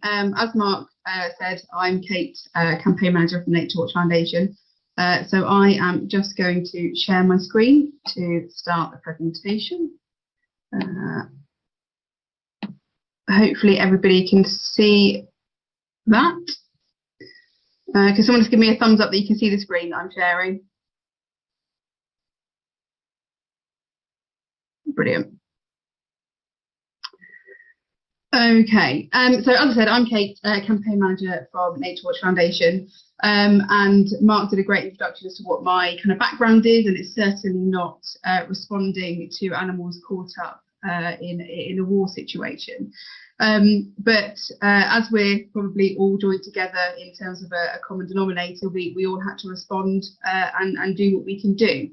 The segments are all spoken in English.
As Mark said, I'm Kate, Campaign Manager from Naturewatch Foundation. So I am just going to share my screen to start the presentation. Hopefully everybody can see that. Can someone just give me a thumbs up that you can see the screen that I'm sharing? Brilliant. Okay, so as I said, I'm Kate, Campaign Manager from Naturewatch Foundation, and Mark did a great introduction as to what my kind of background is, and it's certainly not responding to animals caught up in a war situation. But as we're probably all joined together in terms of a common denominator, we all had to respond and do what we can do.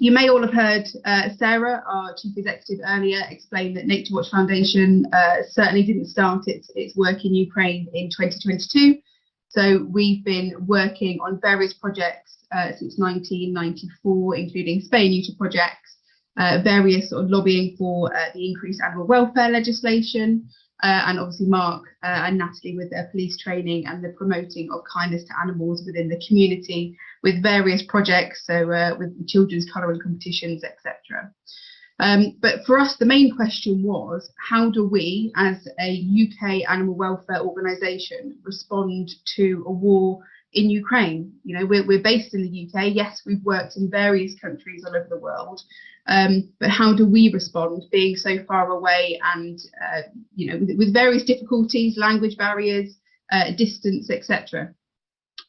You may all have heard Sarah, our Chief Executive, earlier explain that Naturewatch Foundation certainly didn't start its work in Ukraine in 2022. So we've been working on various projects since 1994, including spay and neuter projects, various sort of lobbying for the increased animal welfare legislation, and obviously Mark and Natalie with their police training and the promoting of kindness to animals within the community with various projects, so with children's colouring competitions, etc. But for us, the main question was, how do we, as a UK animal welfare organisation, respond to a war in Ukraine? You know, we're based in the UK. Yes, we've worked in various countries all over the world, but how do we respond, being so far away and you know, with various difficulties, language barriers, distance, etc.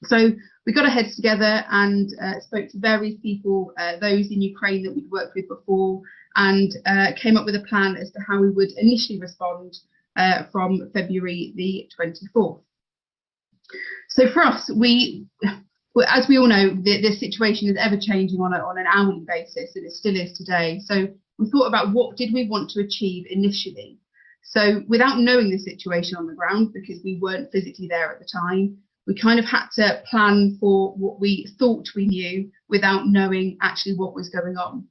So we got our heads together and spoke to various people, those in Ukraine that we'd worked with before, and came up with a plan as to how we would initially respond from February the 24th. So for us, as we all know, the situation is ever changing on an hourly basis, and it still is today. So we thought about what did we want to achieve initially. So without knowing the situation on the ground, because we weren't physically there at the time, we kind of had to plan for what we thought we knew without knowing actually what was going on.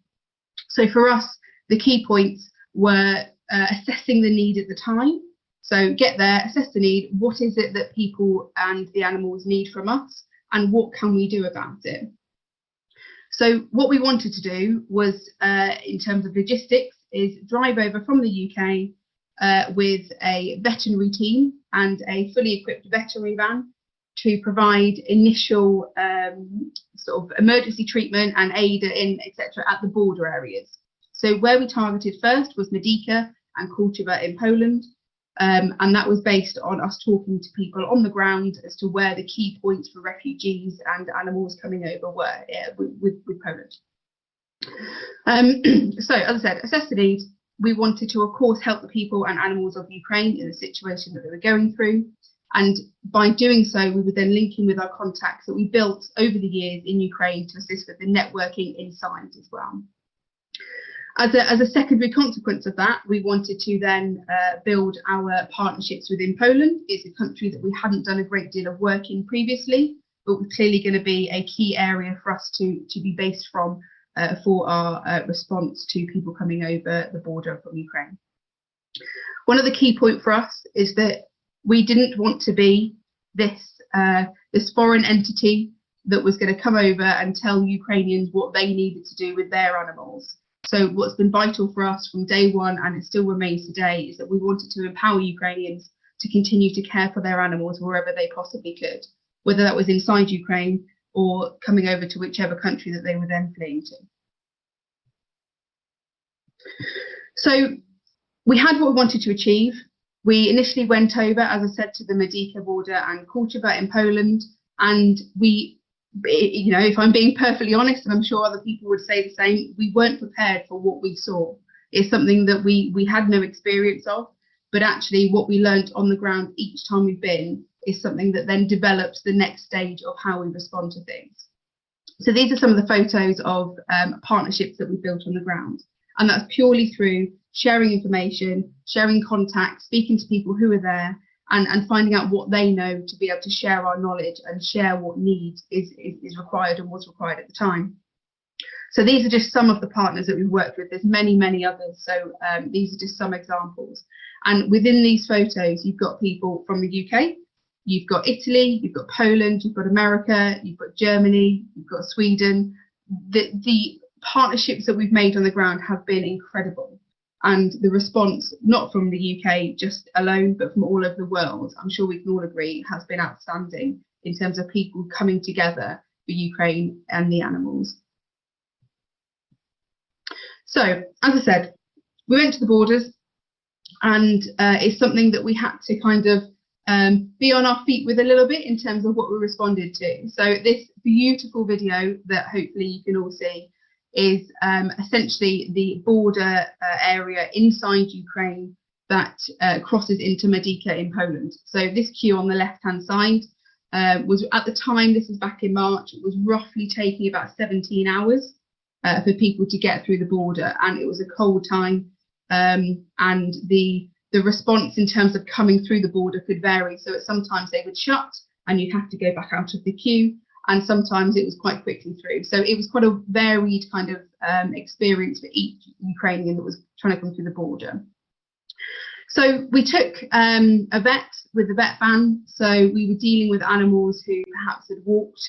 So for us, the key points were assessing the need at the time. So get there, assess the need, what is it that people and the animals need from us, and what can we do about it? So what we wanted to do was, in terms of logistics, is drive over from the UK with a veterinary team and a fully equipped veterinary van to provide initial sort of emergency treatment and aid in, etc., at the border areas. So where we targeted first was Medyka and Kołczowa in Poland. And that was based on us talking to people on the ground as to where the key points for refugees and animals coming over were with Poland. So, as I said, assess the need. We wanted to, of course, help the people and animals of Ukraine in the situation that they were going through. And by doing so, we were then linking with our contacts that we built over the years in Ukraine to assist with the networking inside as well. As a secondary consequence of that, we wanted to then build our partnerships within Poland. It's a country that we hadn't done a great deal of work in previously, but was clearly going to be a key area for us to be based from for our response to people coming over the border from Ukraine. One of the key points for us is that we didn't want to be this foreign entity that was going to come over and tell Ukrainians what they needed to do with their animals. So what's been vital for us from day one, and it still remains today, is that we wanted to empower Ukrainians to continue to care for their animals wherever they possibly could, whether that was inside Ukraine or coming over to whichever country that they were then fleeing to. So we had what we wanted to achieve. We initially went over, as I said, to the Medyka border and Kołczowa in Poland, and we, you know, if I'm being perfectly honest, and I'm sure other people would say the same, we weren't prepared for what we saw. It's something that we had no experience of, but actually what we learned on the ground each time we've been is something that then develops the next stage of how we respond to things. So these are some of the photos of partnerships that we built on the ground, and that's purely through sharing information, sharing contacts, speaking to people who are there, and finding out what they know to be able to share our knowledge and share what needs is required and was required at the time. So these are just some of the partners that we've worked with. There's many, many others. So these are just some examples. And within these photos, you've got people from the UK, you've got Italy, you've got Poland, you've got America, you've got Germany, you've got Sweden. The partnerships that we've made on the ground have been incredible. And the response, not from the UK just alone, but from all over the world, I'm sure we can all agree, has been outstanding in terms of people coming together for Ukraine and the animals. So, as I said, we went to the borders, and it's something that we had to kind of be on our feet with a little bit in terms of what we responded to. So this beautiful video that hopefully you can all see is essentially the border area inside Ukraine that crosses into Medyka in Poland. So this queue on the left-hand side was, at the time, this was back in March, it was roughly taking about 17 hours for people to get through the border, and it was a cold time, and the response in terms of coming through the border could vary. So sometimes they would shut and you'd have to go back out of the queue, and sometimes it was quite quickly through. So it was quite a varied kind of experience for each Ukrainian that was trying to come through the border. So we took a vet with the vet van. So we were dealing with animals who perhaps had walked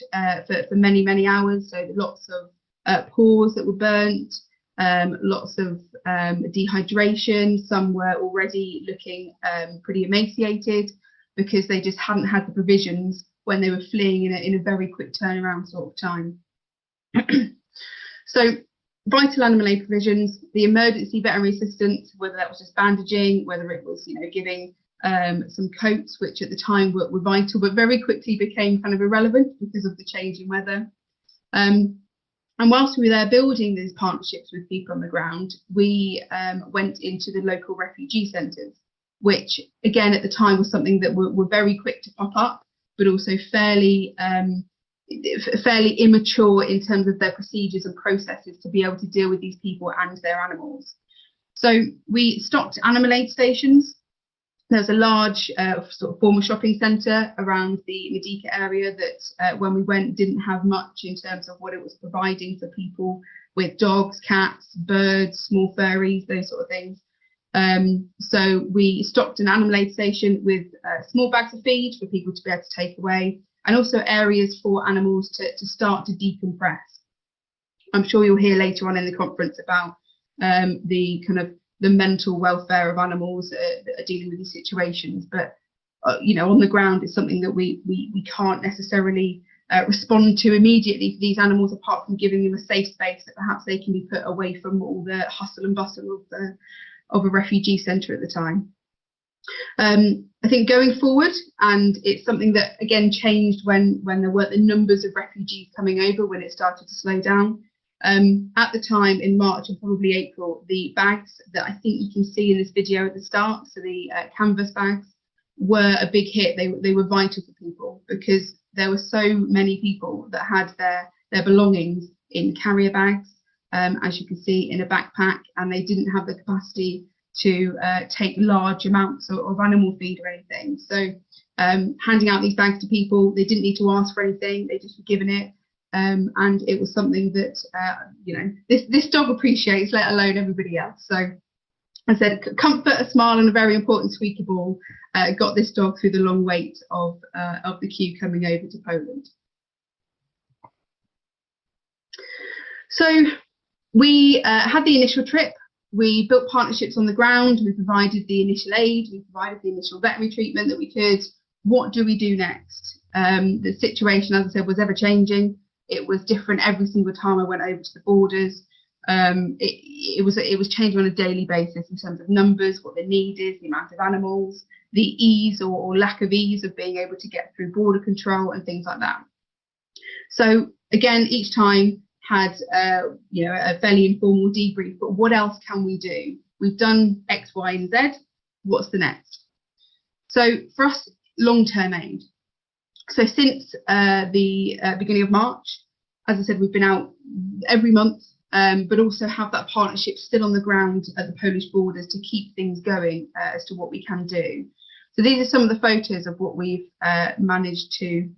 for many, many hours. So lots of paws that were burnt, lots of dehydration. Some were already looking pretty emaciated because they just hadn't had the provisions when they were fleeing in a very quick turnaround sort of time. So vital animal aid provisions, the emergency veterinary assistance, whether that was just bandaging, whether it was, giving some coats, which at the time were vital, but very quickly became kind of irrelevant because of the changing weather. And whilst we were there building these partnerships with people on the ground, we went into the local refugee centres, which again at the time was something that were very quick to pop up, but also fairly immature in terms of their procedures and processes to be able to deal with these people and their animals. So we stocked animal aid stations. There's a large sort of former shopping centre around the Medyka area that when we went didn't have much in terms of what it was providing for people with dogs, cats, birds, small furries, those sort of things. So we stocked an animal aid station with small bags of feed for people to be able to take away, and also areas for animals to start to decompress. I'm sure you'll hear later on in the conference about the kind of the mental welfare of animals that are dealing with these situations, but on the ground it's something that we can't necessarily respond to immediately for these animals, apart from giving them a safe space that perhaps they can be put away from all the hustle and bustle of a refugee centre at the time. I think going forward, and it's something that again changed when there weren't the numbers of refugees coming over, when it started to slow down. At the time in March and probably April, the bags that I think you can see in this video at the start, so the canvas bags, were a big hit. They were vital for people because there were so many people that had their belongings in carrier bags, as you can see, in a backpack, and they didn't have the capacity to take large amounts of animal feed or anything. So handing out these bags to people, they didn't need to ask for anything, they just were given it. And it was something that this dog appreciates, let alone everybody else. So I said, comfort, a smile, and a very important squeaky ball got this dog through the long wait of the queue coming over to Poland. So we had the initial trip. We built partnerships on the ground. We provided the initial aid. We provided the initial veterinary treatment that we could. What do we do next? The situation, as I said, was ever changing. It was different every single time I went over to the borders. It was changing on a daily basis in terms of numbers, what the need is, the amount of animals, the ease or lack of ease of being able to get through border control and things like that. So again, each time had a fairly informal debrief, but what else can we do? We've done X, Y, and Z. What's the next? So for us, long-term aid. So since the beginning of March, as I said, we've been out every month, but also have that partnership still on the ground at the Polish borders to keep things going as to what we can do. So these are some of the photos of what we've managed to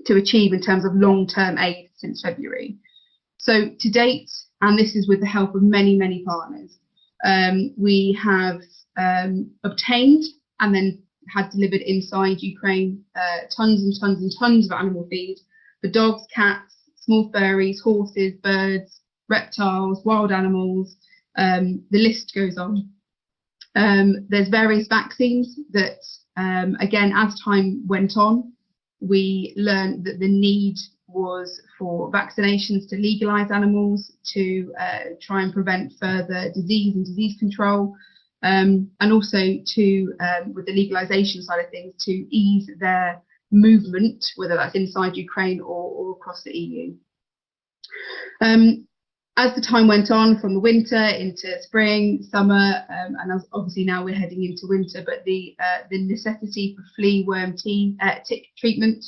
achieve in terms of long-term aid since February. So to date, and this is with the help of many, many partners, we have obtained and then had delivered inside Ukraine, tons and tons and tons of animal feed for dogs, cats, small furries, horses, birds, reptiles, wild animals. The list goes on. There's various vaccines that, again, as time went on, we learned that the need was for vaccinations to legalise animals, to try and prevent further disease and disease control, and also to, with the legalisation side of things, to ease their movement, whether that's inside Ukraine or across the EU. As the time went on, from the winter into spring, summer, and obviously now we're heading into winter, but the necessity for flea, worm, tick treatment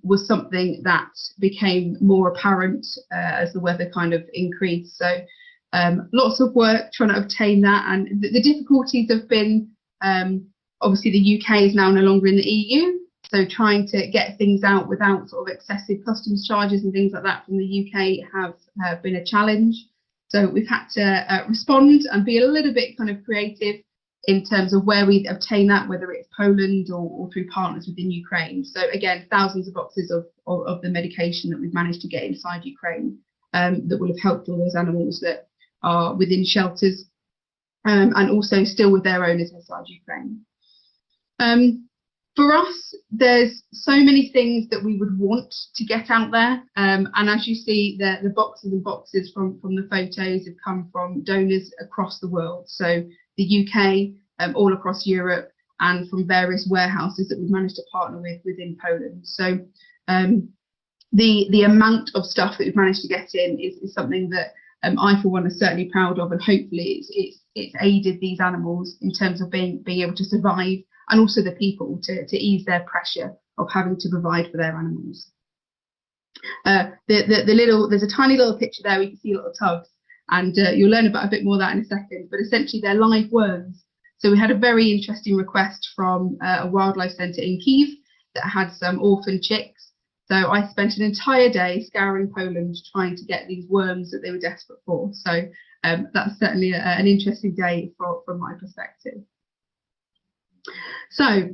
was something that became more apparent as the weather kind of increased. So lots of work trying to obtain that, and the difficulties have been, obviously the UK is now no longer in the EU, so trying to get things out without sort of excessive customs charges and things like that from the UK have been a challenge. So we've had to respond and be a little bit kind of creative in terms of where we obtain that, whether it's Poland or through partners within Ukraine. So again, thousands of boxes of the medication that we've managed to get inside Ukraine that will have helped all those animals that are within shelters and also still with their owners inside Ukraine. For us, there's so many things that we would want to get out there, and as you see, the boxes and boxes from the photos have come from donors across the world, so the UK, all across Europe, and from various warehouses that we've managed to partner with within Poland. So the amount of stuff that we've managed to get in is something that I, for one, are certainly proud of, and hopefully it's aided these animals in terms of being able to survive, and also the people to ease their pressure of having to provide for their animals. There's a tiny little picture there, we can see little tugs, and you'll learn about a bit more of that in a second, but essentially they're live worms. So we had a very interesting request from a wildlife centre in Kyiv that had some orphan chicks. So I spent an entire day scouring Poland trying to get these worms that they were desperate for. So that's certainly an interesting day from my perspective. So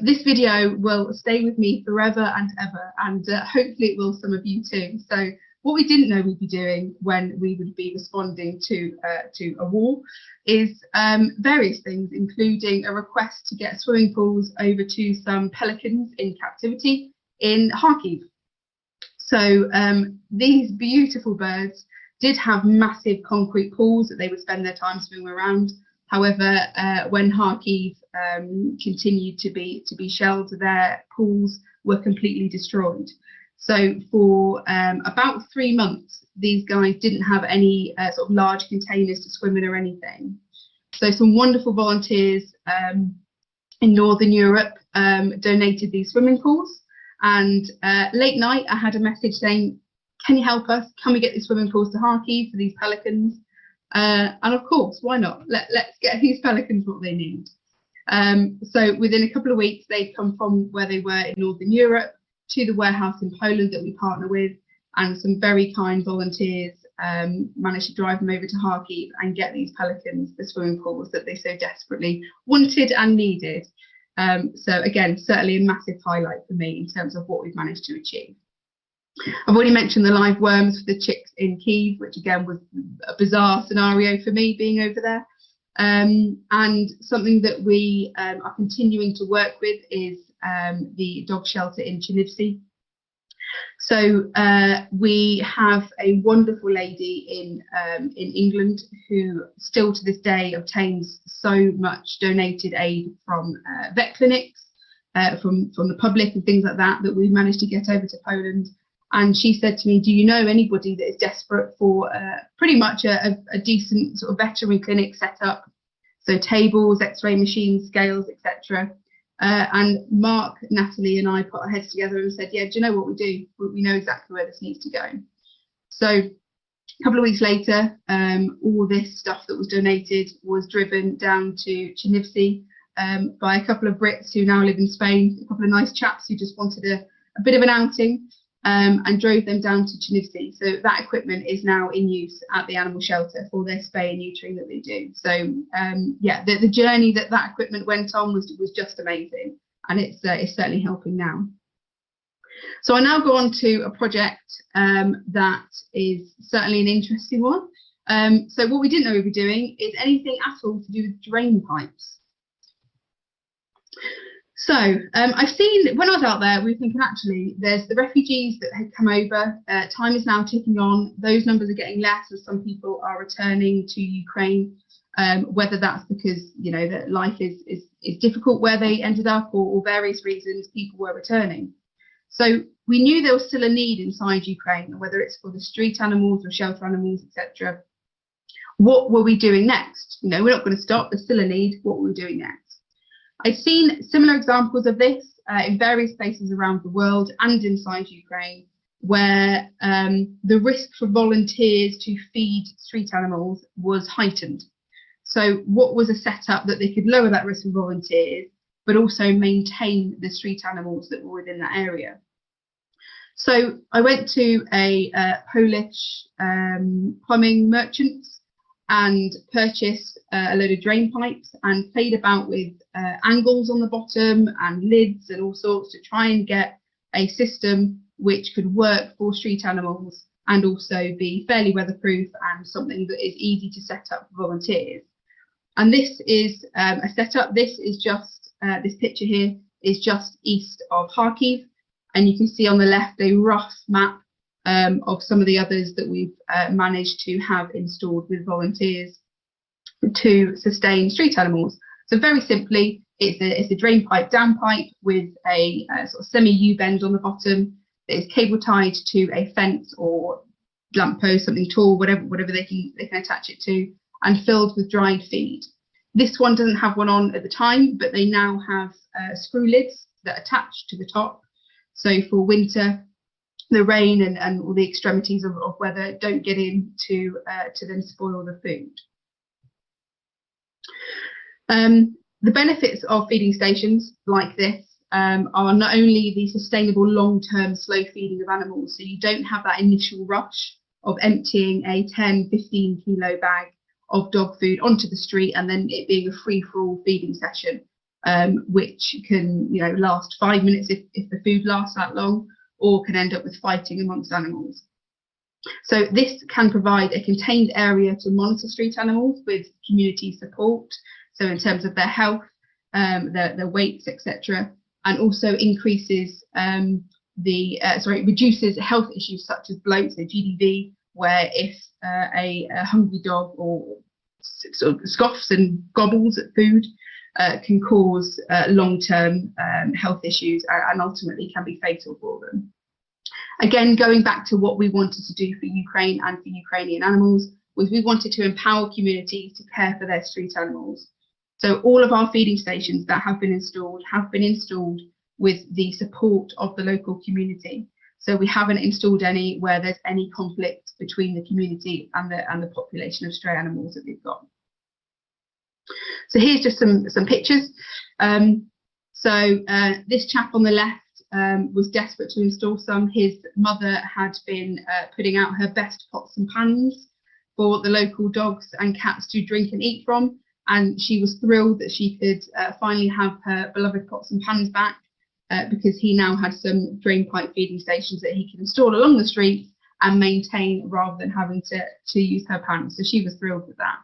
this video will stay with me forever and ever, and hopefully it will some of you too. So what we didn't know we'd be doing when we would be responding to a war is various things, including a request to get swimming pools over to some pelicans in captivity in Kharkiv. So these beautiful birds did have massive concrete pools that they would spend their time swimming around. However, when Kharkiv continued to be shelled, their pools were completely destroyed. So for about 3 months, these guys didn't have any sort of large containers to swim in or anything. So some wonderful volunteers in Northern Europe donated these swimming pools. And late night, I had a message saying, can you help us? Can we get these swimming pools to Kharkiv for these pelicans? And of course, why not? Let's get these pelicans what they need. So within a couple of weeks, they'd come from where they were in Northern Europe to the warehouse in Poland that we partner with, and some very kind volunteers managed to drive them over to Kharkiv and get these pelicans the swimming pools that they so desperately wanted and needed. So again, certainly a massive highlight for me in terms of what we've managed to achieve. I've already mentioned the live worms for the chicks in Kyiv, which again was a bizarre scenario for me being over there. And something that we are continuing to work with is the dog shelter in Chernivtsi. So we have a wonderful lady in England who still to this day obtains so much donated aid from vet clinics, from the public and things like that we managed to get over to Poland. And she said to me, do you know anybody that is desperate for pretty much a decent sort of veterinary clinic set up? So tables, x-ray machines, scales, etc. And Mark, Natalie and I put our heads together and said, yeah, do you know what we do? We know exactly where this needs to go. So a couple of weeks later, all this stuff that was donated was driven down to Chernivtsi by a couple of Brits who now live in Spain, a couple of nice chaps who just wanted a bit of an outing. and drove them down to Chernivtsi. So that equipment is now in use at the animal shelter for their spay and neutering that they do. So yeah, the journey that equipment went on was just amazing, and it's certainly helping now. So I now go on to a project that is certainly an interesting one. So what we didn't know we'd be doing is anything at all to do with drain pipes. So I've seen, when I was out there, we were thinking actually there's the refugees that had come over, time is now ticking on, those numbers are getting less as some people are returning to Ukraine, whether that's because, you know, that life is difficult where they ended up, or various reasons people were returning. So we knew there was still a need inside Ukraine, whether it's for the street animals or shelter animals, etc. What were we doing next? You know, we're not going to stop, there's still a need, what were we doing next? I've seen similar examples of this in various places around the world and inside Ukraine, where the risk for volunteers to feed street animals was heightened. So what was a setup that they could lower that risk for volunteers, but also maintain the street animals that were within that area? So I went to a Polish plumbing merchant and purchased a load of drain pipes and played about with angles on the bottom and lids and all sorts to try and get a system which could work for street animals and also be fairly weatherproof and something that is easy to set up for volunteers. And this is a setup. This is just, this picture here is just east of Kharkiv, and you can see on the left a rough map of some of the others that we've managed to have installed with volunteers to sustain street animals. So very simply, it's a drain pipe, dam pipe with a sort of semi-U bend on the bottom that is cable tied to a fence or lamppost, something tall, whatever they can attach it to, and filled with dried feed. This one doesn't have one on at the time, but they now have screw lids that attach to the top. So for winter, the rain and all the extremities of weather don't get in to then spoil the food. The benefits of feeding stations like this are not only the sustainable long-term slow feeding of animals, so you don't have that initial rush of emptying a 10, 15 kilo bag of dog food onto the street and then it being a free-for-all feeding session, which can, you know, last 5 minutes if the food lasts that long, or can end up with fighting amongst animals. So this can provide a contained area to monitor street animals with community support, so in terms of their health, their weights, etc., and also increases reduces health issues such as bloat, so GDV, where if a hungry dog or sort of scoffs and gobbles at food can cause long-term health issues and ultimately can be fatal for them. Again, going back to what we wanted to do for Ukraine and for Ukrainian animals, was we wanted to empower communities to care for their street animals. So all of our feeding stations that have been installed with the support of the local community. So we haven't installed any where there's any conflict between the community and the population of stray animals that we've got. So here's just some pictures. This chap on the left was desperate to install some. His mother had been putting out her best pots and pans for the local dogs and cats to drink and eat from, and she was thrilled that she could finally have her beloved pots and pans back because he now had some drain pipe feeding stations that he could install along the street and maintain rather than having to use her pans. So she was thrilled with that.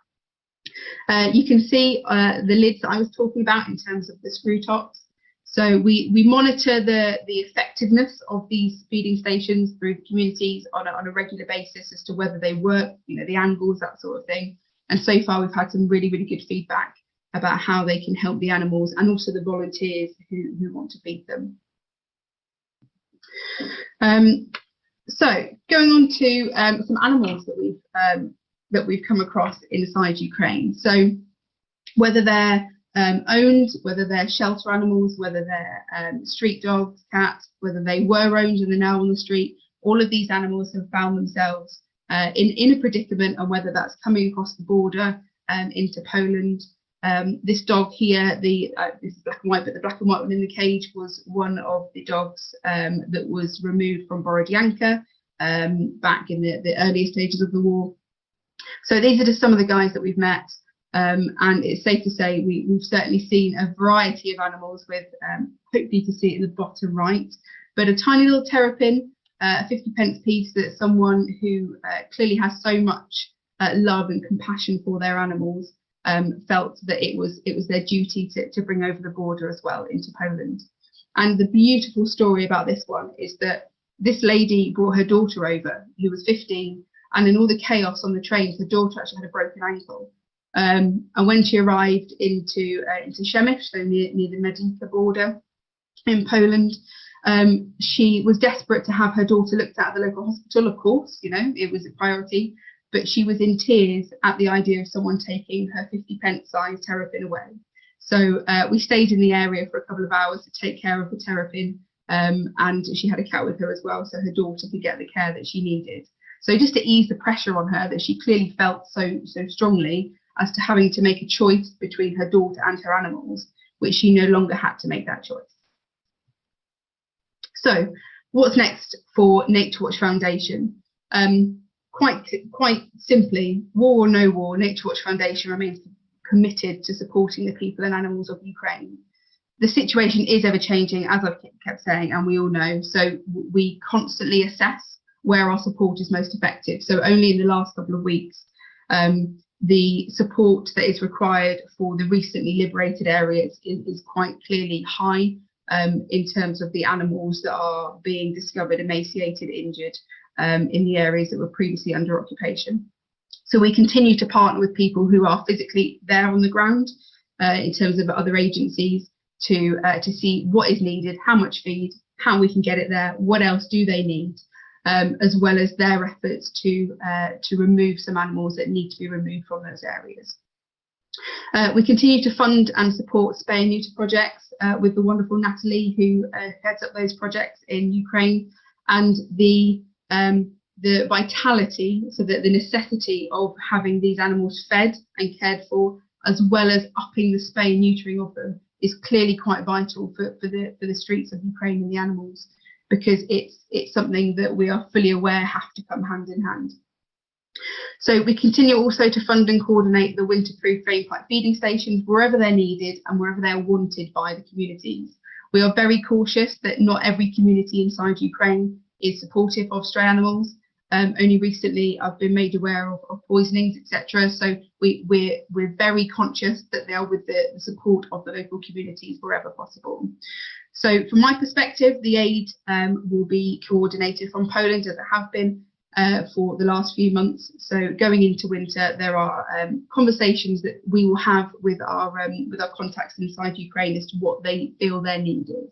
You can see the lids that I was talking about in terms of the screw tops. So we monitor the effectiveness of these feeding stations through the communities on a regular basis as to whether they work, you know, the angles, that sort of thing. And so far we've had some really, really good feedback about how they can help the animals and also the volunteers who want to feed them. So going on to some animals that we've come across inside Ukraine. So whether they're owned, whether they're shelter animals, whether they're street dogs, cats, whether they were owned and are now on the street, all of these animals have found themselves in a predicament, and whether that's coming across the border into Poland This dog here, this is black and white, but the black and white one in the cage was one of the dogs that was removed from Borodyanka back in the earlier stages of the war. So these are just some of the guys that we've met, and it's safe to say we've certainly seen a variety of animals with, hopefully you can see it in the bottom right, but a tiny little terrapin, a 50p piece that someone who clearly has so much love and compassion for their animals felt that it was their duty to bring over the border as well into Poland. And the beautiful story about this one is that this lady brought her daughter over, who was 15, and in all the chaos on the train, her daughter actually had a broken ankle. And when she arrived into Przemyśl, so near the Medyka border in Poland, she was desperate to have her daughter looked at the local hospital. Of course, you know, it was a priority. But she was in tears at the idea of someone taking her 50p size terrapin away. So we stayed in the area for a couple of hours to take care of the terrapin, and she had a cat with her as well, so her daughter could get the care that she needed. So just to ease the pressure on her that she clearly felt so strongly as to having to make a choice between her daughter and her animals, which she no longer had to make that choice. So what's next for Naturewatch Foundation? Quite simply, war or no war, Naturewatch Foundation remains committed to supporting the people and animals of Ukraine. The situation is ever changing, as I've kept saying, and we all know, so we constantly assess where our support is most effective. So only in the last couple of weeks, the support that is required for the recently liberated areas is quite clearly high in terms of the animals that are being discovered emaciated, injured, in the areas that were previously under occupation. So we continue to partner with people who are physically there on the ground in terms of other agencies to see what is needed, how much feed, how we can get it there, what else do they need, as well as their efforts to remove some animals that need to be removed from those areas. We continue to fund and support spay and neuter projects with the wonderful Natalie, who heads up those projects in Ukraine, and the vitality, so that the necessity of having these animals fed and cared for, as well as upping the spay and neutering of them, is clearly quite vital for the streets of Ukraine and the animals, because it's something that we are fully aware have to come hand in hand. So we continue also to fund and coordinate the winter-proof drain pipe feeding stations wherever they're needed and wherever they're wanted by the communities. We are very cautious that not every community inside Ukraine is supportive of stray animals. Only recently I've been made aware of poisonings, etc. So we're very conscious that they are with the support of the local communities wherever possible. So from my perspective, the aid will be coordinated from Poland, as it have been for the last few months. So going into winter, there are conversations that we will have with our contacts inside Ukraine as to what they feel their need is.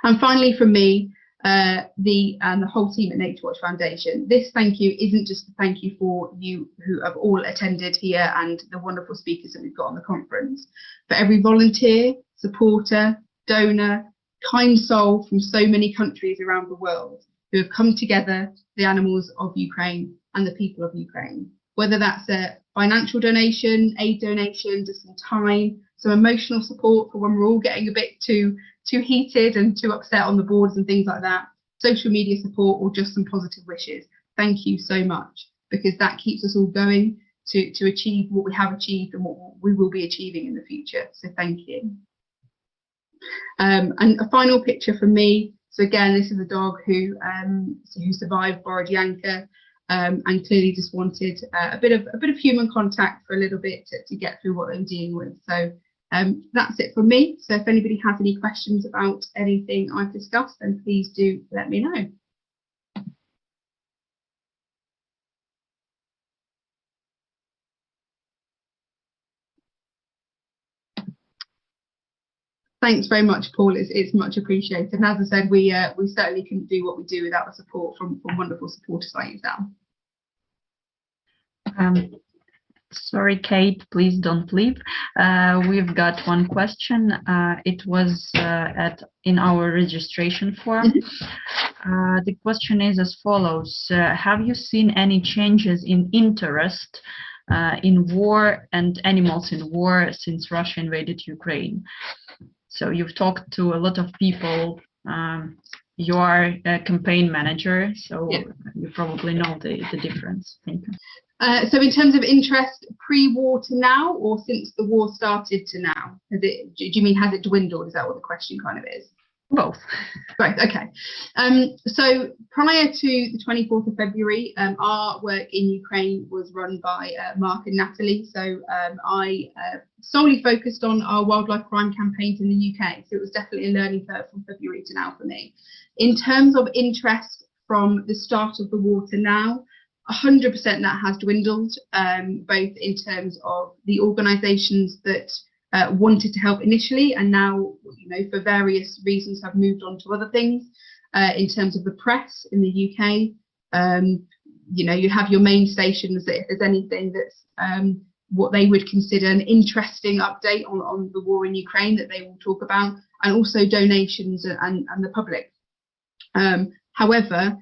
And finally, from me, the whole team at Naturewatch Foundation, this thank you isn't just a thank you for you who have all attended here and the wonderful speakers that we've got on the conference, for every volunteer, supporter, donor, kind soul from so many countries around the world who have come together, the animals of Ukraine and the people of Ukraine. Whether that's a financial donation, aid donation, just some time, some emotional support for when we're all getting a bit too heated and too upset on the boards and things like that, social media support, or just some positive wishes. Thank you so much, because that keeps us all going to achieve what we have achieved and what we will be achieving in the future. So thank you. And a final picture from me. So again, this is a dog who survived Borodyanka and clearly just wanted a bit of human contact for a little bit to get through what they were dealing with. So that's it from me. So if anybody has any questions about anything I've discussed, then please do let me know. Thanks very much, Paul. It's much appreciated. And as I said, we certainly couldn't do what we do without the support from wonderful supporters like yourself. Sorry, Kate, please don't leave. We've got one question. It was in our registration form. The question is as follows. Have you seen any changes in interest in war and animals in war since Russia invaded Ukraine. So you've talked to a lot of people. You are a campaign manager, so you probably know the difference. Thank you. So in terms of interest pre-war to now, or since the war started to now? Do you mean has it dwindled? Is that what the question kind of is? Both. Right, okay. So prior to the 24th of February, our work in Ukraine was run by Mark and Natalie. So I solely focused on our wildlife crime campaigns in the UK. So it was definitely a learning curve from February to now for me. In terms of interest from the start of the war to now, 100% that has dwindled, both in terms of the organisations that wanted to help initially and now, for various reasons have moved on to other things. In terms of the press in the UK, you have your main stations that if there's anything that's what they would consider an interesting update on the war in Ukraine that they will talk about, and also donations and the public. However,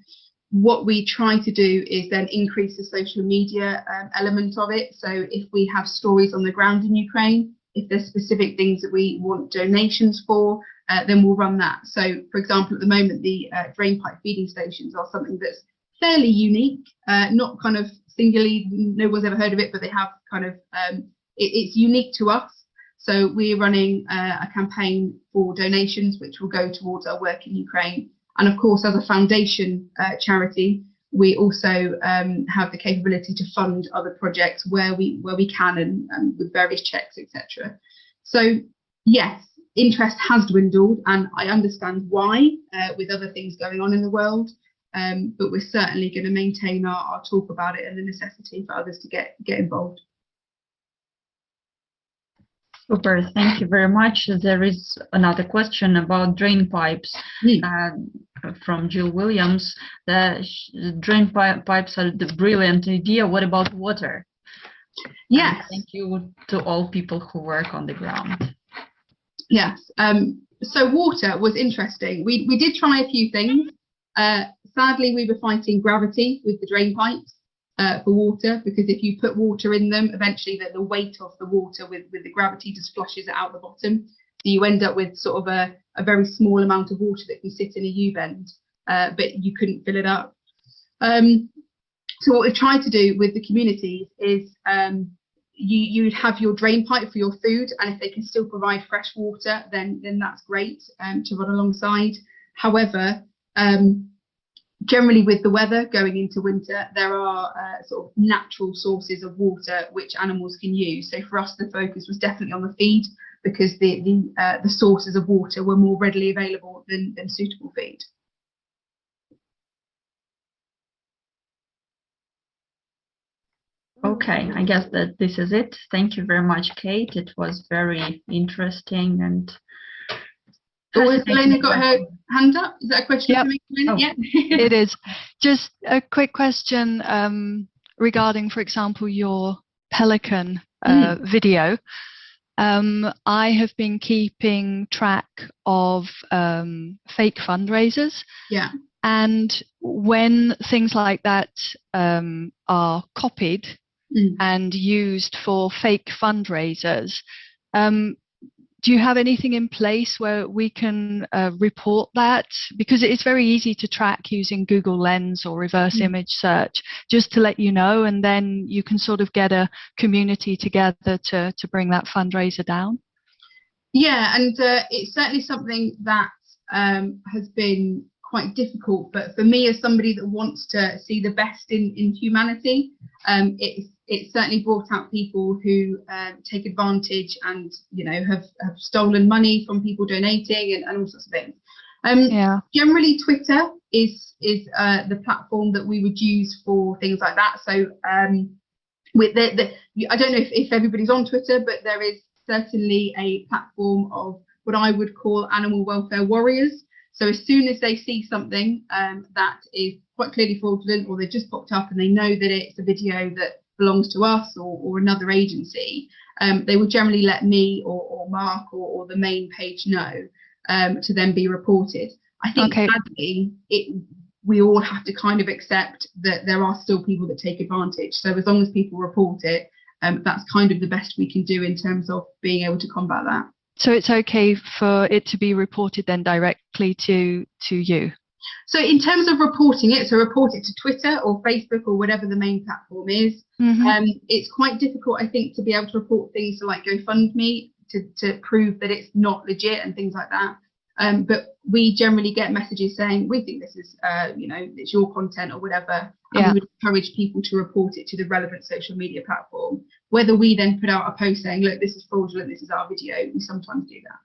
what we try to do is then increase the social media element of it. So if we have stories on the ground in Ukraine, if there's specific things that we want donations for, then we'll run that. So, for example, at the moment, the drainpipe feeding stations are something that's fairly unique, not kind of singularly, no one's ever heard of it, but they have kind of, it's unique to us. So we're running a campaign for donations, which will go towards our work in Ukraine. And of course, as a foundation charity, we also have the capability to fund other projects where we can and with various checks, etc. So yes, interest has dwindled, and I understand why with other things going on in the world. But we're certainly going to maintain our talk about it and the necessity for others to get involved. Super, thank you very much. There is another question about drain pipes from Jill Williams. The drain pipes are the brilliant idea. What about water? Yes. And thank you to all people who work on the ground. Yes. So water was interesting. We did try a few things. Sadly, we were fighting gravity with the drain pipes. For water, because if you put water in them, eventually the weight of the water with the gravity just flushes it out the bottom. So you end up with sort of a very small amount of water that can sit in a U-bend, but you couldn't fill it up. So what we've tried to do with the communities is you'd have your drain pipe for your food, and if they can still provide fresh water, then that's great to run alongside. However, generally with the weather going into winter, there are sort of natural sources of water which animals can use. So for us, the focus was definitely on the feed, because the sources of water were more readily available than suitable feed. Okay, I guess that this is it. Thank you very much, Kate. It was very interesting and. Oh, has Elena got her hand up? Is that a question for me? Oh, yeah, it is. Just a quick question regarding, for example, your pelican video. I have been keeping track of fake fundraisers. Yeah. And when things like that are copied and used for fake fundraisers, do you have anything in place where we can report that? Because it's very easy to track using Google Lens or reverse image search, just to let you know, and then you can sort of get a community together to bring that fundraiser down. Yeah, and it's certainly something that has been quite difficult, but for me as somebody that wants to see the best in humanity, it's certainly brought out people who take advantage and have stolen money from people donating and all sorts of things. Generally Twitter is the platform that we would use for things like that. So with I don't know if everybody's on Twitter, but there is certainly a platform of what I would call animal welfare warriors. So as soon as they see something that is quite clearly fraudulent, or they just popped up and they know that it's a video that belongs to us or another agency, they will generally let me or Mark or the main page know to then be reported. I think sadly we all have to kind of accept that there are still people that take advantage. So as long as people report it, that's kind of the best we can do in terms of being able to combat that. So it's okay for it to be reported then directly to you? So in terms of reporting it, so report it to Twitter or Facebook or whatever the main platform is. It's quite difficult, I think, to be able to report things to like GoFundMe to prove that it's not legit and things like that. But we generally get messages saying, we think this is, it's your content or whatever. And we would encourage people to report it to the relevant social media platform. Whether we then put out a post saying, look, this is fraudulent, this is our video, we sometimes do that.